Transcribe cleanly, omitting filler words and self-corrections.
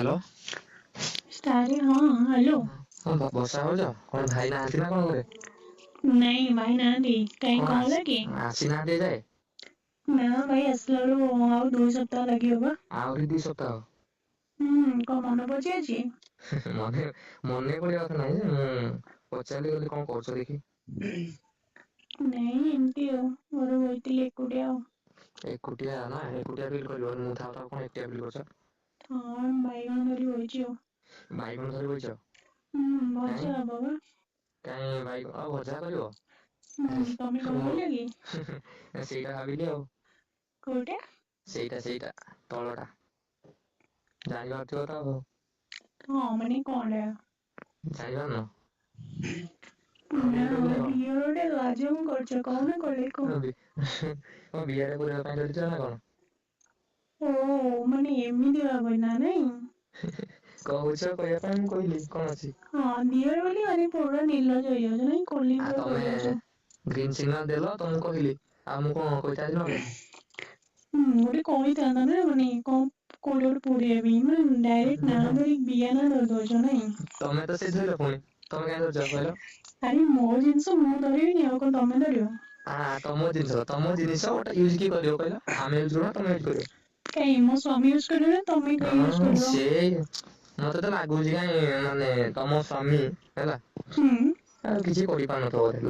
Hello स्टारे हाँ hello. हाँ ବର୍ଷା ହଉଛ କଣ ଭାଇ ନାହାନ୍ତି ନା କଣ ଘରେ? ନାଇଁ ଭାଇ ନାହାନ୍ତି କାଇଁ କଣ କଣ ହେଲା କି? ଆସିନାହାନ୍ତି ଏଯାଏ? ନା ଭାଇ ଆସିଲା ବେଳୁ ଆଉ 2 ସପ୍ତାହ ଲାଗିବ ବା। ଆହୁରି 2 ସପ୍ତାହ? କଣ ମନେ ପଡିଛି ଆଜି? ମନେ ମନେ ପଡିବା କଥା ନାହିଁ ଯେ ମୁଁ ପଚାରିଲି ବୋଲି କଣ କରୁଛ ଦେଖି। ନାଇଁ ଏମିତି ଆଉ ଘରେ ବଇଥିଲି ଏକୁଟିଆ ଆଉ। ଏକୁଟିଆ ନା ଏକୁଟିଆ ଫିଲ୍ କରିବ ମୁଁ ଥାଉ ଥାଉ କଣ ଏକୁଟିଆ ଫିଲ୍ କରୁଛ? ହଁ ବାଇଗଣ ଧରି ବଇଛି ଆଉ। ବାଇଗଣ ଧରି ବଇଛ? କାଇଁ ଭଜା ହବ ବା। କାଇଁ ବାଇଗଣ ଆଉ ଭଜା କରିବ? ତମେ କଣ କହିଲ କି? ସେଇଟା ଭାବିଲି ଆଉ। କୋଉଟା? ସେଇଟା ତଳଟା ଜାଣିପାରୁଥିବ ତ ଆଉ। ହଁ ମାନେ କଣ? ଜାଣିପାରୁନ? ନା କହିଲେ କଣ? ଦିଅ ଗୋଟେ ଲାଜ କଣ କରୁଛ କହୁନ କଲେ କହ। କଣ ବିହାରରେ ପୁରେଇବା ପାଇଁ ଧରିଛ ନା କଣ? ଓ ମାନେ ଏମିତି ଭାବନା ନାଇଁ। କହୁଛ କହିବା ପାଇଁ ମୁଁ କହିଲି କଣ ଅଛି? ହଁ ଦିଅର ବୋଲି ମାନେ ପୁରା ନିର୍ଲଜ ହେଇଯାଉଛ ନାଇଁ ଆଉ କଲିଙ୍ଗ ତମେ କରିଦଉଛ। ଗ୍ରୀନ ସିଗ୍ନାଲ ଦେଲ ତ ମୁଁ କହିଲି ଆଉ ମୁଁ କଣ କହିଥାନ୍ତି ନହେଲେ। ଗୋଟେ କହିଥାନ୍ତା ନା ମାନେ କଣ କୋଉଠି ଗୋଟେ ପୁରେଇବା ପାଇଁ ମାନେ ଡାଇରେକ୍ଟ ନାଁ ଧରି ବିଆ ନାଁ ଧରି ଦଉଛ ନାଇଁ। ତମେ ତ ସେ ଧଇଲ ପୁଣି ତମେ କାହିଁ ଧରିଛ କହିଲ? ଆରେ ମୋ ଜିନିଷ ମୁଁ ଧରିବିନି ଆଉ କଣ ତମେ ଧରିବ? ତମ ଜିନିଷ ଗୋଟେ ୟୁଜ କିଏ କରିବ କହିଲ? ଆମେ ୟୁଜ କରିବୁ ନା ତମେ ୟୁଜ କରିବ? କାଇଁ ମୋ ସ୍ୱାମୀ ୟୁଜ କରିବେ ନା ତମେ କାଇଁ ୟୁଜ ହଁ କରିବ? ସେ ମତେ ତ ଲାଗୁଛି କାଇଁ ମାନେ ତମ ସ୍ୱାମୀ ହେଲା ହୁଁ। ଆଉ କିଛି କରିପାରୁନଥିବ ବୋଧେ।